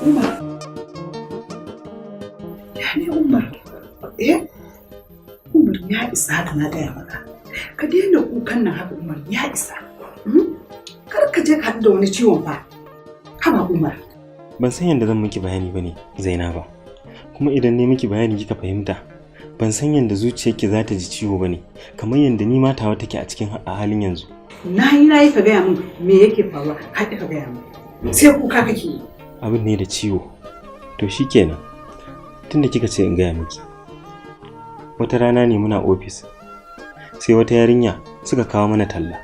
Umar. Ya ne Umar? Umar ya isa haka na gaya maka. Ka daina kukan nan haka Umar ya isa. Kar ka je ka haɗu da wani ciwon fa. Haba Umar. Ban san yadda zan miki bayani bane Zainaba. Kuma idan ne miki bayani kika fahimta, ban san yadda zuciyarki za ta ji ciwo bane, kamar yadda ni ma tawa take a cikin halin yanzu. Na yi ka gaya min me yake faruwa, ka gaya min. Sai kuka kake yi. Abin ne da ciwo. To shikenan. Tunda kika ce in gaya miki. Wata rana ne muna ofis. Sai wata yarinya suka kawo mana talla.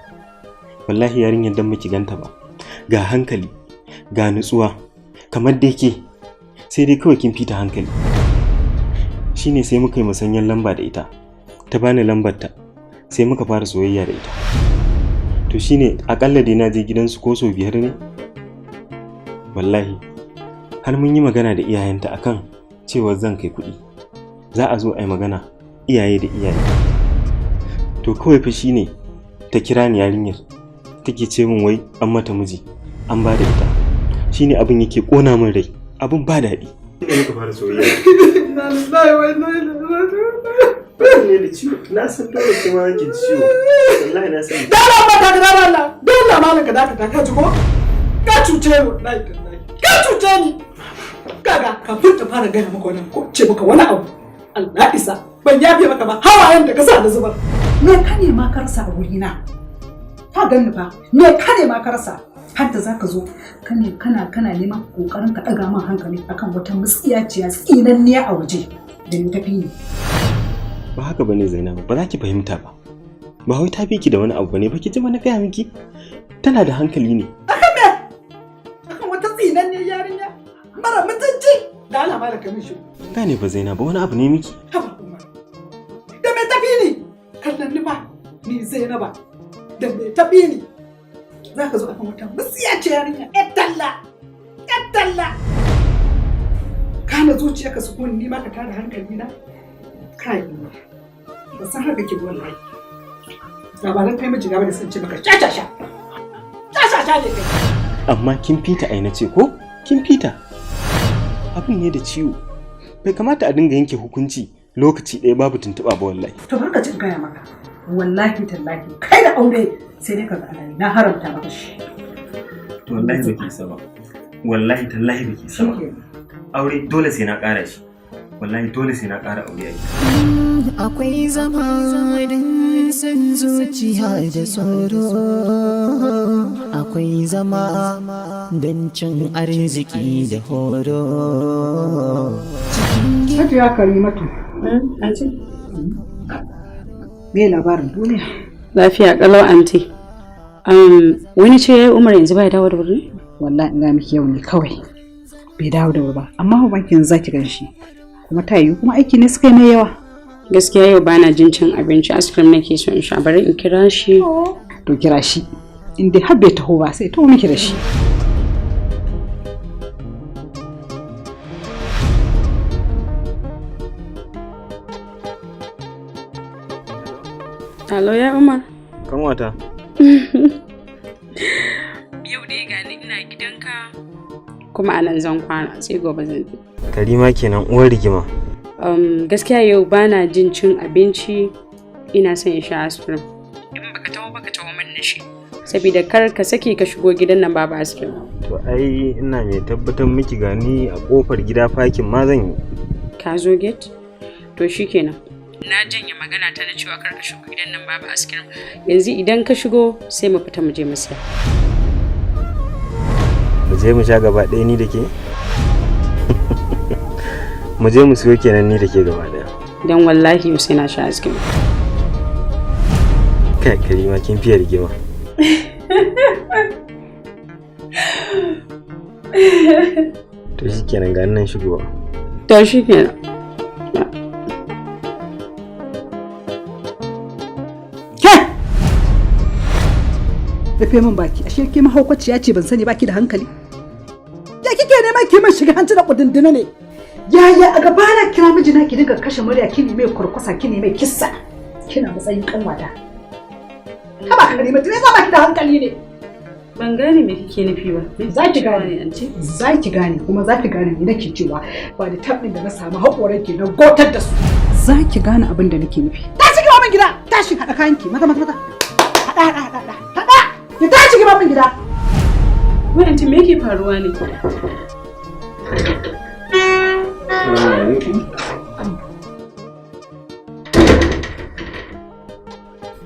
Wallahi yarinyar dan miki ganta ba. Ga hankali, ga nutsuwa, kamar da yake. Sai dai kawai kin fita hankali. Shine sai muka yi musanyen lamba da ita. Ta bani lambar ta. Sai muka fara soyayya da ita. To shine akalla dai na je gidansu ko so 5 ne. Wallahi har mun yi magana da iyayenta akan cewa zan kai kuɗi. Za a zo a yi magana iyaye da iyaye. To kawai fa shine ta kira ni yarinyar. Take ce min wai an mata miji, an ba da ita. Shine abin yake kona min rai. Abin ba daɗi. Ina muka fara soyayya. Ne da ciwo. Na san dole kuma yake ciwo. Wallahi na san. Dala mata ka dala Allah. Dala malaka da ka ji ko? Ka cuce ni wallahi. Ka cuce ni. Kaga kafin ta fara gaya maka wannan ko ce maka wani abu. Allah isa. Ban yafe maka ba. Hawayen da ka sa da zubar. Me ka ne ma ka rasa a wurina? Ka ganni fa. Me ka ne ma ka rasa? Har da zaka zo kana neman kokarin ka daga min hankali akan wata mutsiyaciya tsinanniya a waje da ni tafi ni. Ba haka bane Zainabu, ba za ki fahimta ba. Ba wai ta fi ki da wani abu bane, ba ki ji ba na gaya miki. Tana da hankali ne. Akan me? Akan wata tsinanniyar yarinya mara mutunci. Da Allah malaka min shi. Gane ba Zainabu, wani abu ne miki. Haba kuma. Da me tafi ni? Kallon ni ba. Ni Zainaba. Da me tafi ni? Za ka zo akan wata mutsiyaciya yarinya. Talla. Kana zuciya ka sukuni ni ma ka tada hankali na. Kai. Ba san haka ke wallahi. Ga ba nan kai miji gaba da sun ce maka sha. Sha ne kai. Amma kin fita aina ce ko? Kin fita. Abin ne da ciwo. Bai kamata a dinga yanke hukunci lokaci ɗaya babu tuntuɓa ba wallahi. To barka jin gaya maka. Wallahi tallahi kai da aure sai dai ka ga Allah na haramta maka shi. Wallahi baki saba. Wallahi tallahi baki saba. Aure dole sai na ƙara shi. Wallahi dole sai na ƙara aure ai. Akwai zamanin san zuciya da tsoro. Akwai zama don cin arziki da horo. Hajiya Karimatu. Me labarin duniya? Lafiya kalau anti. Wani ce yayi Umar yanzu bai dawo da wuri? Wallahi ina miki yau ne kawai. Bai dawo da wuri ba, amma bankin zaki ganshi. Kuma ta yi kuma aiki ne suka yi mai yawa. Gaskiya yau bana jin cin abinci, ice cream nake so in sha, bari in kira shi. To kira shi. In dai har bai taho ba sai taho miki da shi. Alo ya Umar. Kanwata. Yau dai gani ina gidanka kuma a nan zan kwana sai gobe zan je. Karima kenan uwar rigima. Gaskiya yau bana jin cin abinci, ina son in sha aspirin. In baka tawo min da shi. Saboda kar ka sake ka shigo gidan nan babu aspirin. To ai ina mai tabbatar miki gani a kofar gida fakin ma zan yi. Ka zo gate? To shikenan. Na janye magana ta na cewa kar ka shigo gidan nan babu aspirin. Yanzu idan ka shigo sai mu fita mu je mu siya. Mu je mu sha gaba ɗaya ni da ke? Mu je mu siyo kenan ni da ke gaba ɗaya. Dan wallahi yau sai na sha aspirin. Kai Karima kin fiye rigima. To shikenan ga nan shigowa. To shikenan. Rufe min baki, ashe ke mahaukaciya ce ban sani baki da hankali. Ya kike neman ki min shiga hanci da kudindina ne? Yaya a gaba na kira mijina ki dinga kashe murya kini mai kurkusa kini mai kissa. Kina matsayin kanwata. Haba ka nemi tare baki da hankali ne. Ban gane me kike nufi ba. Za ki gane anti. Za ki gane kuma za ki gane me nake cewa ba da tabbin da na samu haƙoran ki na gotar da su. Za ki gane abin da nake nufi. Tashi ki ba min gida. Tashi haɗa kayanki. Maza. Haɗa. Ki tashi ki ba min gida. Wai anti me yake faruwa ne?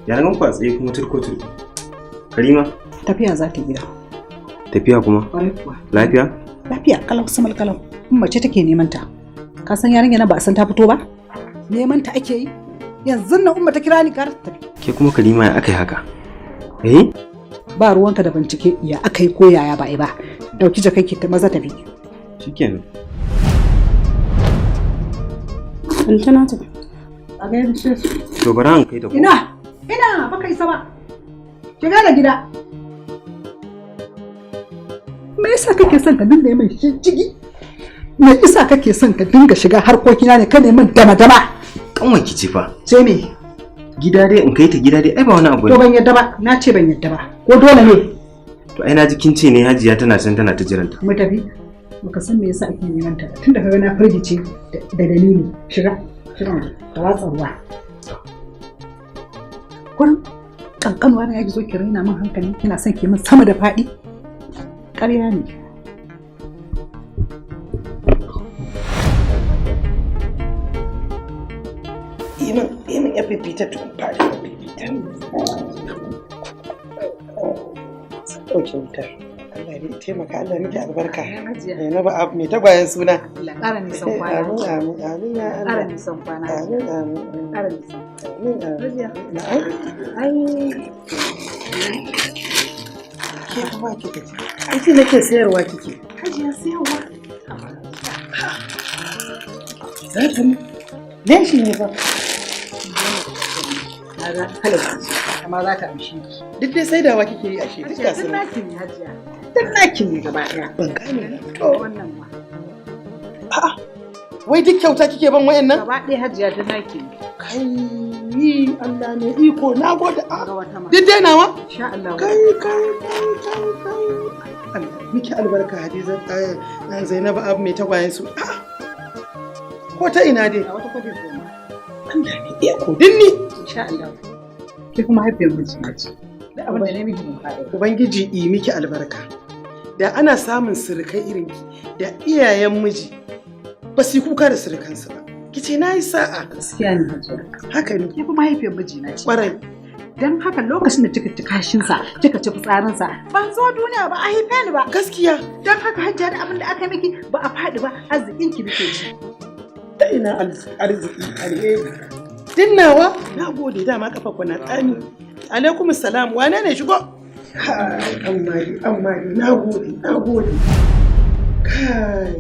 Yaran ku a tsaye kuma turko. Karima? Tafiya za ta gida. Tafiya kuma? Ƙwarai kuwa. Lafiya? Lafiya kalau samal kalau. In mace take neman ta. Ka san yarinya nan ba a san ta fito ba? Neman ta ake yi. Yanzu nan umma ta kira ni kar ta tafi. Ke kuma Karima ya akai haka? Eh? Ba ruwanka da bincike ya akai ko yaya ba ai ba. Dauki jakanki ta maza tafi. Shikenan. Antana ta. A ga yanzu. To bara an kai ta ko? Ina baka isa ba. Shiga da gida. Me yasa kake son ka dinga min jigi? Me yasa kake son ka dinga shiga harkokina ne ka neman dama-dama? Kanwar ki ce fa. Sai me? Gida dai in kai ta gida dai ai ba wani abu ne. To ban yadda ba, na ce ban yadda ba. Ko dole ne? To ai na ji kin ce ne Hajiya tana san tana ta jiranta. Mu tafi. Baka san me yasa ake neman ta. Tunda kaga na firgice da dalili. Shiga ta watsa ruwa. Kun kankanuwa na yaki zo ki raina min hankali kina son ki min sama da faɗi. Ƙarya ne. Imin ya fifita tukun fari ya fifita. Ɗauke wutar. Allah ne taimaka, Allah ne da albarka. Na ba abu mai tagwayen suna. Allah ƙara nisan kwana. Amin ya Allah. Ƙara nisan kwana. Amin. Ƙara nisan kwana. Ai. Ke kuma kike ce. Ai ce nake sayarwa kike. Hajiya sayarwa. Za ta mu. Dan shi ne fa. Kaga halatta amma za ta amshi ki. Duk dai saidawa kike yi ashe. Duk da sun naki ne Hajiya. Duk naki ne gaba ɗaya. Ban gane to wannan ma. A'a. Wai duk kyauta kike ban wayannan? Gaba ɗaya Hajiya duk naki ne. Kai Allah ne iko na gode. Duk dai nawa? Insha Allah. Kai. Allah miki albarka Hadiza Zainabu abu mai tagwayen su. Ko ta ina dai? A wata kwaje goma. Allah ne iko dinni. Insha Allah. Ke kuma haifiyar miji ce. Da abin da ne miki mun faɗa. Ubangiji yi miki albarka. Da ana samun surukai irin ki da iyayen miji ba su kuka da surukansu ba. Kice na yi sa'a. Gaskiya ne Hajiya. Haka ne. Ke kuma haifiyar miji na ce. Ƙwarai. Dan haka lokacin da kika ci kashinsa, kika ci fitsarinsa, ban zo duniya ba a haife ni ba. Gaskiya. Dan haka Hajiya da abin da aka miki ba a faɗi ba, arzikin ki nake ci. Ta ina arziki alheri. Dinnawa? Na gode dama kafa ku na tsani. Alaikum salam. Wane ne shigo? Amma na gode. Kai.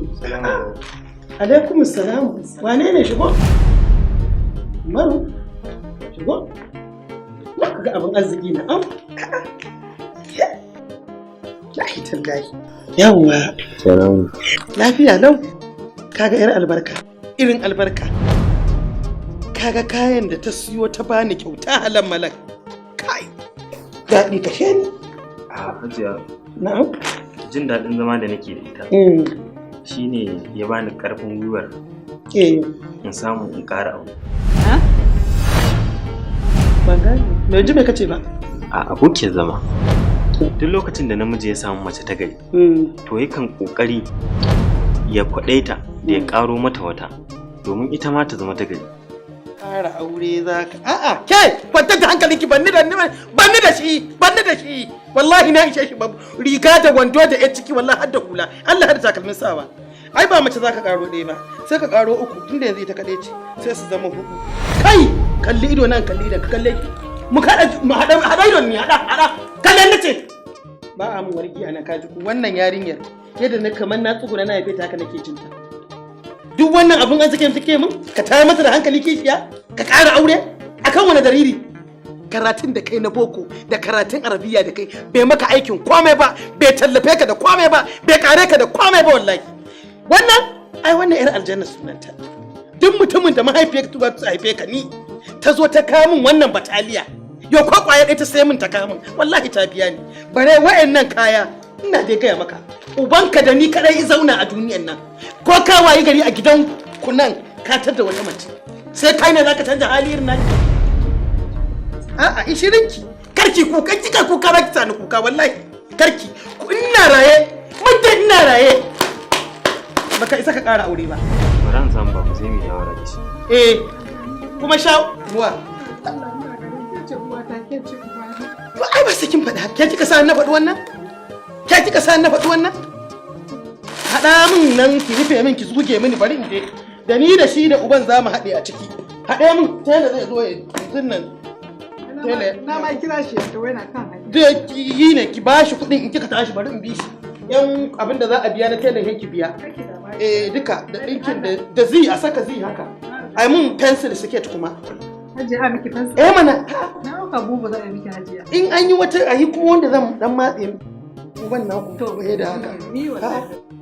Alaikum salam. Wane ne shigo? Maru. Shigo? Ga abin arziki na am. Lahi tallahi. Yawwa. Lafiya lau. Kaga yar albarka. Irin albarka. kaga kayan da ta siyo ta bani kyauta halan malak. Kai. Daɗi kashe ni. A hajiya. Na'am. Jin daɗin zama da nake da ita. Shine ya bani ƙarfin gwiwar. In samu in ƙara aure. Ha? Ban gane. Me ji me kace ba? A abokiyar zama. Duk lokacin da namiji ya samu mace ta gari, to yakan kokari ya kwadaita da ya karo mata wata domin ita ma ta zama ta gari. Ƙara aure za ka. A'a, ke kwantar da hankalinki banni da shi. Wallahi na ishe shi babu. Riga da wando da yar ciki wallahi har da hula. Allah har da takalmin sawa. Ai ba mace za ka karo ɗaya ba. Sai ka karo uku tunda yanzu ita kaɗai ce. Sai su zama huɗu. Kai, kalli ido nan kalli idan ka kalle ki. Mu haɗa idon ni haɗa. Kalle na ce. Ba a mun warki a nan kaji ku wannan yarinyar yadda na kamar na tsuguna na haife ta haka nake cinta. Duk wannan abun an take min ka tayar mata da hankali kishiya ka ƙara aure akan wani dalili. Karatun da kai na boko da karatun arabiya da kai bai maka aikin komai ba, bai tallafe ka da komai ba, bai kare ka da komai ba wallahi. Wannan yar aljanna sunanta. Duk mutumin da mahaifiyar ta haife ka ni ta zo ta kawo min wannan bataliya. Yau ko kwaya ɗaya ta sai min ta kawo min wallahi ta biya ni. Bare wa'annan kaya ina dai gaya maka ubanka da ni kadai zauna a duniyan nan. Ko ka wayi gari a gidan ku nan ka tada wata mace. Sai kai ne zaka canja hali irin nan. A'a ishirinki karki kuka kika kuka ba ki sani kuka wallahi karki ina raye muddin ina raye baka isa ka ƙara aure ba. Baran san ba ku sai mu shawara da shi. Kuma ruwa. To ai ba sai kin faɗa ke kika sa na faɗi wannan? Ke kika sa na faɗi wannan? Haɗa min nan ki rufe min ki zuge mini bari in je. Da ni da shi da uban za mu haɗe a ciki. Haɗe min tela zai zo yanzu nan. Na ma kira shi ya wai na kan hanya. Da yi ne ki bashi kuɗin in kika tashi bari in bi shi. Yan abin da za a biya na tela ki biya. Duka da ɗinkin da zi a saka zi haka. Ai mun pencil siket kuma. Hajiya miki pencil? Mana. Na ka bubu za a miki hajiya. In an yi wata ayi kuma wanda zan dan matse uban na ku to da haka.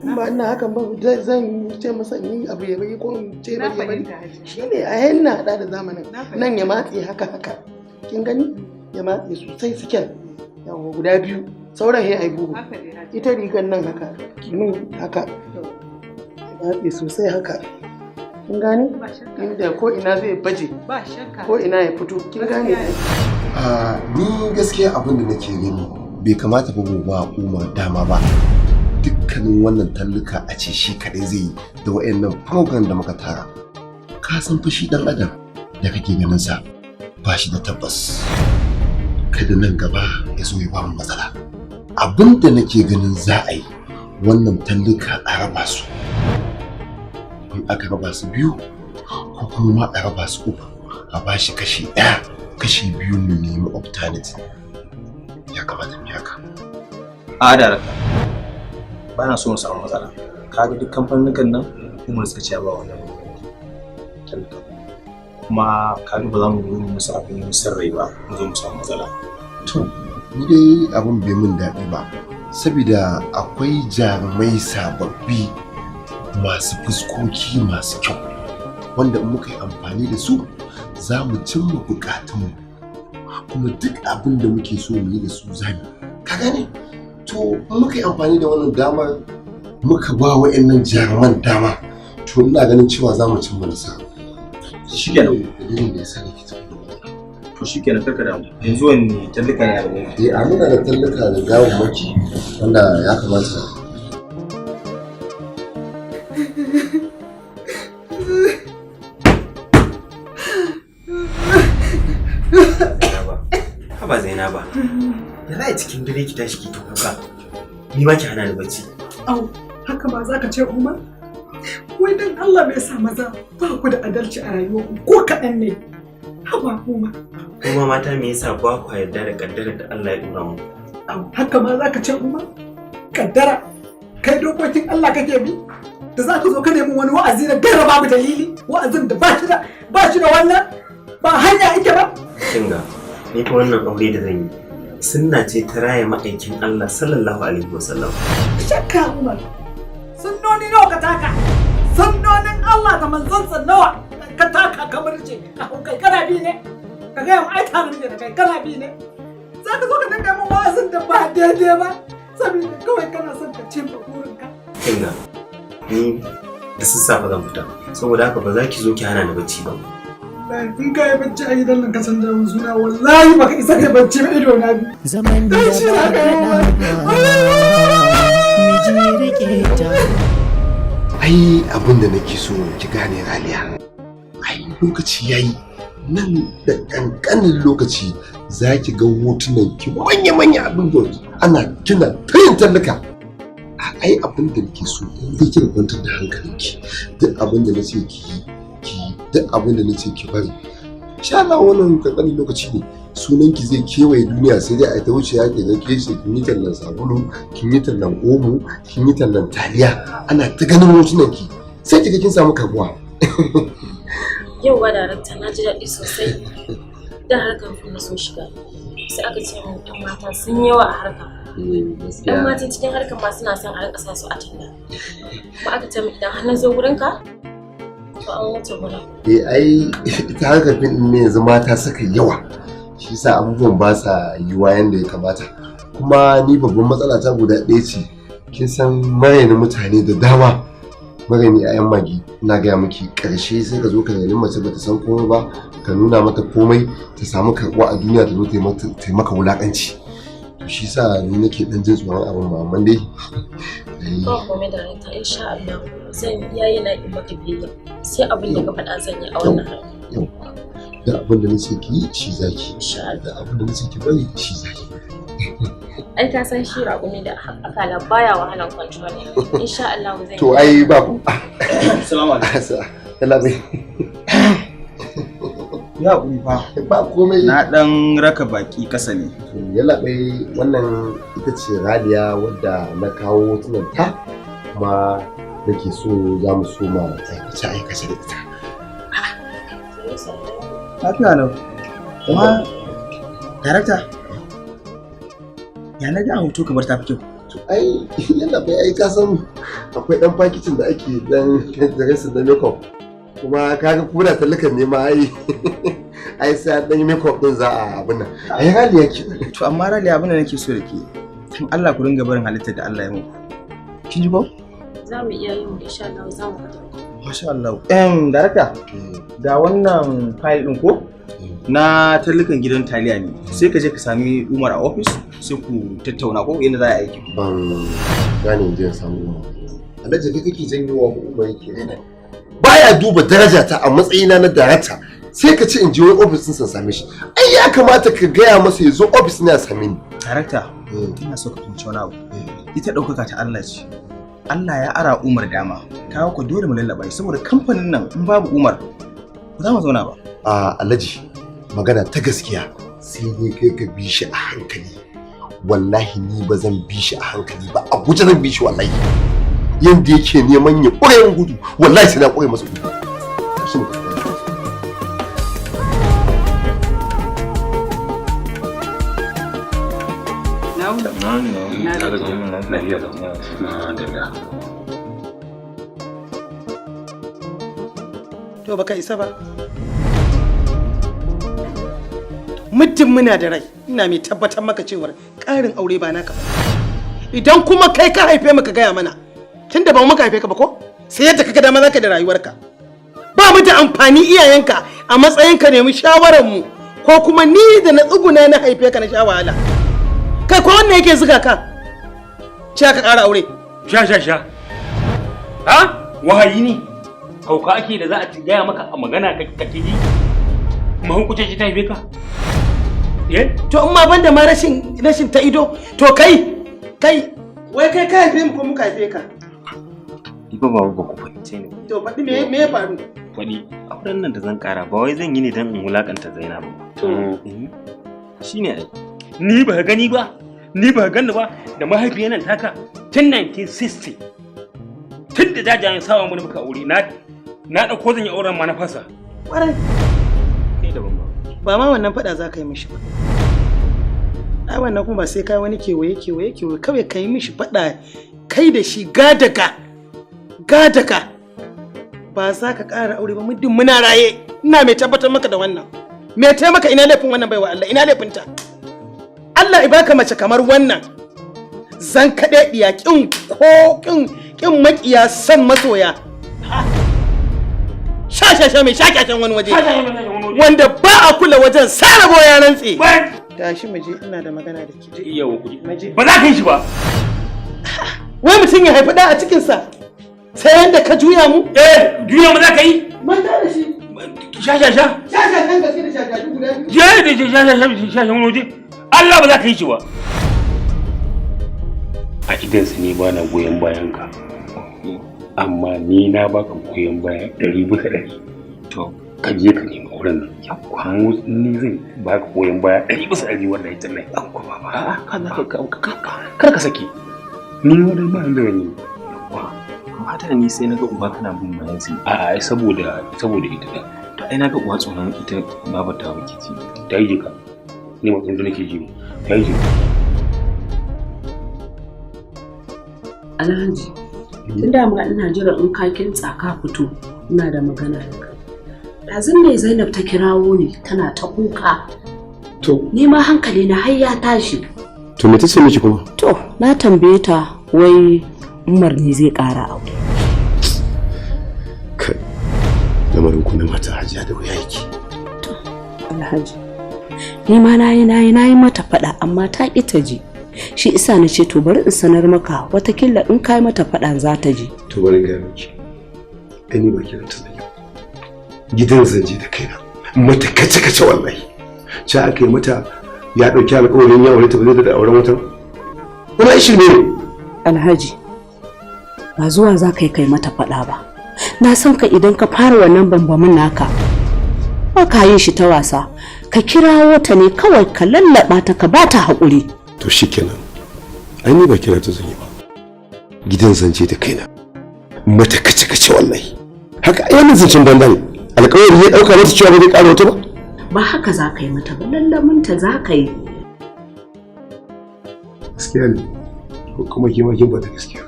In ba ina hakan ba zan ce masa in yi abu ya bai ko in ce bai bari. Shine a yanna hada da zamanin. Nan ya matse haka. Kin gani? Ya matse sosai siket. Yawa guda biyu. Sauran ya ai bubu. Ita rigar nan haka. Kimin haka. Ya matse sosai haka. Kin gane? Inda ko ina zai baje. Ba shakka. Ko ina ya fito. Kin gane? Ni gaskiya abin da nake gani bai kamata ba Umar dama ba. Dukkanin wannan talluka a ce shi kadai zai yi da wayannan program da muka tara. Ka san fa shi dan adam da kake ganin sa ba shi da tabbas. Kada nan gaba ya zo ya ba mu matsala. Abin da nake ganin za a yi wannan talluka a raba su. In aka raba su biyu ko kuma a raba su uku a bashi kashi ɗaya kashi biyu mu nemi alternative ya kamata mu haka. Da raka ba na so mu samu matsala. Kaga duk kamfanin nan kuma suka ce ba wannan talaka kuma kaga ba za mu yi musu abin sirri ba mu zo mu samu matsala. To ni dai abin bai min daɗi ba saboda akwai jarumai sababbi masu fuskoki masu kyau wanda in muka yi amfani da su za mu cimma bukatunmu kuma duk abin da muke so mu yi da su za mu ka gane to in muka yi amfani da wannan damar muka ba wa'annan jaruman dama to ina ganin cewa za mu cimma nasara. Shikenan dalilin da ya sa nake to shikenan karka da yanzu wani tallaka ne a ne. A muna da tallaka da gawon maki wanda ya kamata Haba Zainaba, ya za a cikin dare ki tashi ki ta kuka, ni ma ki hana ni bacci. Au, haka ba za ka ce Umar? Wai dan Allah bai sa maza ba ku da adalci a rayuwarku ko kaɗan ne. Haba Umar. Kuma mata me yasa ba ku yarda da kaddarar da Allah ya dora mu? Au, haka ma za ka ce Umar? Kaddara? Kai dokokin Allah kake bi? Da za ka zo ka nemi wani wa'azi na gaira babu dalili, wa'azin da ba shi da wannan ba hanya ike ba. Kinga, ni fa wannan aure da zan yi sunna ce ta raya ma'aikin Allah sallallahu alaihi wasallam. Shakka Umar. Sunnoni nawa ka taka? Sunnonin Allah da manzonsa nawa ka taka kamar ce ka hau kai kana bi ne ka ga ai tare ne da kai kana bi ne za ka zo ka dinga min wa'azin da ba daidai ba saboda kawai kana son ka cimma burinka. Kinga ni da sassafe zan fita saboda haka ba za ki zo ki hana ni bacci ba. In ka yi bacci a gidan nan ka san da suna wallahi baka isa kai bacci ba ido na bi. Zaman da ba miji rike ta. Ai abin da nake so ki gane Raliya. Ai lokaci yayi nan da kankanin lokaci za ki ga hotunan ki manya-manya abin da ana kina tayin tallaka. Ai abin da nake so zai ki kwantar da hankalinki duk abin da nace ki duk abin da nace ki bari insha Allah wannan kankanin lokaci ne sunan ki zai kewaye duniya sai dai a ta wuce yake ga ke ce kin yi tallan sabulu kin yi tallan omo kin yi tallan taliya ana ta ganin hotunan ki sai kiga kin samu kabuwa. Yau ba darakta na ji daɗi sosai da harkar fim na so shiga sai aka ce min ɗan mata sun yawa a harkar. Ɗan mata cikin harkar ma suna son a rinƙa sa su a talla. Kuma aka ce min idan har na zo wurinka to an wuce gurin. Ai ita harkar fim ɗin ne yanzu mata suka yawa shi sa abubuwan ba sa yiwuwa yanda ya kamata. Kuma ni babban matsala ta guda ɗaya ce kin san maraina mutane da dama magani a 'yan magi na gaya miki ƙarshe sai ka zo ka nemi mace bata san komai ba ka nuna mata komai ta samu karɓuwa a duniya ta zo ta yi maka wulaƙanci to shi sa ni nake ɗan jin tsoron abin ba amma dai ba komai da ranta insha Allah zan yayi na in maka biyayya sai abin da ka faɗa zan yi a wannan harka da abin da nace ki yi shi zaki insha Allah da abin da nace ki bari shi zaki ai ka san shi raƙumi da akala baya wahalan control insha Allah zan to ai ba ku Assalamu alaikum. yalla bai Ya kuri fa. ba komai Na dan raka baki kasa ne. yalla bai wannan ita ce Raliya wadda na kawo hotunan ta kuma nake so za mu so ma aikace da ita. Lafiya lau. Kuma darakta ya na ga hoto kamar ta fi kyau. To ai yalla bai ai ka san akwai dan fakicin da ake dan dressing da makeup kuma kaga kuna tallakan ne ma ai sai dan makeup din za a abin nan ai Raliya ki To amma Raliya abin da nake so da ke tun Allah ku ringa barin halittar da Allah ya muku. Kin ji ko? za mu iya yin insha Allah za mu fita. Masha Allah. Darakta ga wannan file din ko? Na tallukan gidan taliya ne sai ka je ka sami Umar a office sai ku tattauna ko yadda za a aiki. ban gane je samu Umar Alhaji kai kake janyo wa Umar yake ne baya duba daraja ta a matsayina na darakta sai ka ce in je wani office din san same shi ai ya kamata ka gaya masa ya zo office ne ya same ni. Darakta ina so ka fahimci wani abu ita ɗaukaka ta Allah ce Allah ya ara Umar dama kawo ku dole mu lallaba shi saboda kamfanin nan in babu Umar ba za mu zauna ba. Alhaji magana ta gaskiya sai dai kai ka bi shi a hankali wallahi ni ba zan bi shi a hankali ba a guje zan bi shi wallahi yanda yake neman ya ƙure gudu wallahi sai na ƙure masa gudu. To baka isa ba. Muddin muna da rai ina mai tabbatar maka cewar ƙarin aure ba naka ba. Idan kuma kai ka haife mu ka gaya mana tunda ba mu ka haife ka ba ko sai yadda kaga dama zaka da rayuwarka. Ba mu da amfani iyayenka a matsayin ka nemi shawarar mu ko kuma ni da na tsuguna na haife ka na sha wahala. Kai ko wannan yake zuga ka? Ce ka ƙara aure. Sha. Ha? Wahayi ne. Hauka ake da za a gaya maka a magana ka ji. Mahaukuce shi ta haife ka. To in ma banda ma rashin ta ido to kai wai kai ka haife mu ko muka haife ka? Ni ba ku fahimce ni. To faɗi me ya faru? Faɗi auren nan da zan ƙara ba wai zan yi ne don in wulakanta Zainab ba. Shine ai. Ni ba gani ba. Ni ba ganni ba da mahaifiyar nan taka tun 1960. Tun da jajayen sawa mun muka aure na ɗauko zan yi auren ma na fasa. Ƙwarai. Kai da ban ba ma wannan fada za ka yi mishi ba ai wannan kuma ba sai kai wani kewaye kawai ka yi mishi fada kai da shi gadaka ba za ka ƙara aure ba muddin muna raye. Ina mai tabbatar maka da wannan. Me taimaka ina laifin wannan baiwa Allah, ina laifinta? Allah ya baka mace kamar wannan. Zan kaɗe ɗiya ƙin maƙiya san masoya. Sha mai shakashen wani waje. Wanda ba a kula wajen sarabo ya rantse. Tashi mu je, ina da magana da ke. Yawa kuji. Ba za ka yi shi ba. Wai mutum ya haifi ɗa a cikinsa. Sai yanda ka juya mu? Juya mu za ka yi? Manta da shi. Sha-sha-sha. Shashashan gaske da shashashu guda biyu. Je da sha-sha-shan wani waje. Allah ba za ka yi shi ba. A idansu ne ba na goyon bayan ka. Amma ni na baka goyon baya 100%. To, ka je ka nemi auren nan. Kuma ni zai baka goyon baya 100% wannan ita ne. Kar ka saki. Ni wani ba da wani. Mata da ni sai naga uba kana bin bayan su. A'a saboda ita da. To ai naga uwa tsoron ita babar ta wake ci. Ta yi jika. Ni ma tsoron nake ji. Ta yi jika. Alhaji, tun da ma ina jira in ka kintsa ka fito, ina da magana da kai. Ɗazun ne Zainab ta kirawo ni tana ta kuka. To. Ni ma hankali na har ya tashi. To me tace miki kuma? To, na tambaye ta wai Umar ne zai ƙara aure. Kai. Lamarin ku na mata Hajiya da wuya yake. To, Alhaji. Ni ma nayi mata faɗa amma ta ƙi ta ji. Shi isa na ce to bari in sanar maka watakila in kai mata faɗan za ta ji. To bari ga miki. Ani ba kiran ta zai. Gidan zan je da kaina. Mata kace wallahi. Sai aka yi mata ya dauki alƙawarin ya aure ta ba zai da auren wata. Wani aishi ne. Alhaji. Ba zuwa za ka kai mata faɗa ba. Na san ka idan ka fara wannan bambamin naka. Ba ka yin shi ta wasa. Ka kirawo ta ne kawai ka lallaba ta ka ba ta haƙuri. To shikenan. Ai ni ba kira ta zan yi ba. Gidan zan je da kaina. Mata kace wallahi. Haka ai wannan zancen banza ne. Alƙawari ya dauka mata cewa ba zai ƙara wata ba. Ba haka za ka yi mata ba, lallaminta za ka yi. Gaskiya ne, ko kuma kima kin ba da gaskiya.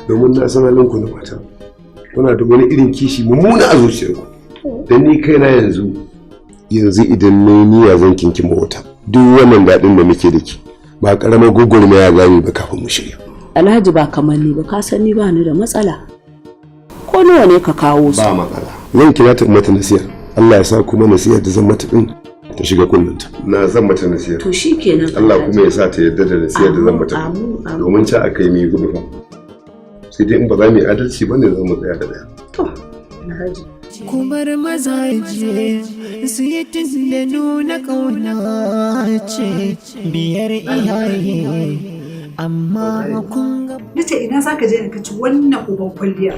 Domin na san halinku na mata, kuna da wani irin kishi mummuna a zuciyarku. Dan ni kaina yanzu idan na niyya zan kinkima wata. Duk wannan daɗin da muke da ki, ba ƙaramar gwagwarmaya za mu ba kafin mu shirya. Alhaji ba kamar ni ba, ka san ni ba ni da matsala. Ko nawa ne ka kawo su? Ba matsala. Zan kira ta mata nasiha. Allah ya sa kuma nasiyar da zan mata din ta shiga kunnanta. Na zan mata nasiyar. To shikenan. Allah kuma ya sa ta yarda da nasiyar da zan mata. Domin ta aka yi mai gudu fa. Sai dai in ba za mu yi adalci bane za mu tsaya da daya. To, Alhaji. Kumar mazaje su yi tun da nuna ƙauna ce biyar iyaye amma kun ga. Nace ina zaka je ka ci wannan uban kwalliya.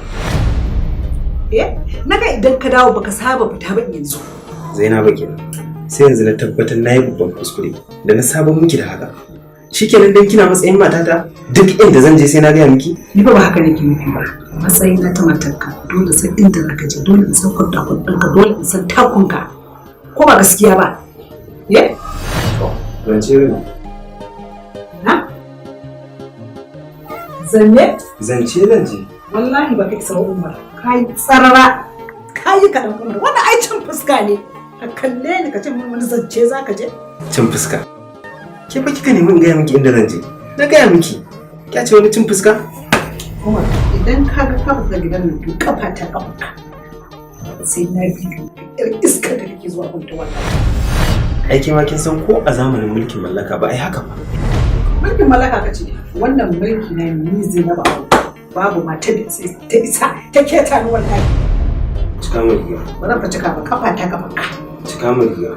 Naga idan ka dawo baka saba fita ba yanzu. Zainabu kenan. Sai yanzu na tabbatar nayi babban kuskure da na saba miki da haka. Shikenan dan kina matsayin matata duk inda zan je sai na gaya miki. Ni ba haka nake nufi ba. Matsayin na ta matarka dole san inda zaka je, dole in san kwadda kwaddanka, dole in san takunka. Ko ba gaskiya ba? Zance ne. Ha? Zanne? Zance zan je. Wallahi ba kai sau Umar. Kai tsarara. Kai ka dan Umar. Wannan ai cin fuska ne. Ka kalle ni ka ce mun wani zance zaka je? Cin fuska. Ke fa kika nemi in gaya miki inda zan je. Na gaya miki. Kya ce wani cin fuska? Umar, idan ka ga ka fita gidan nan to kafa ta kafa. Sai na bi iska da kake zuwa gunta wannan. Ai ma kin san ko a zamanin mulkin mallaka ba ai haka ba. Mulkin mallaka kace wannan mulki na ni zai na babu mata da ta isa ta keta ni wallahi. Cika mu riga. Ba zan fa cika ba kafa ta kafa. Cika mu riga.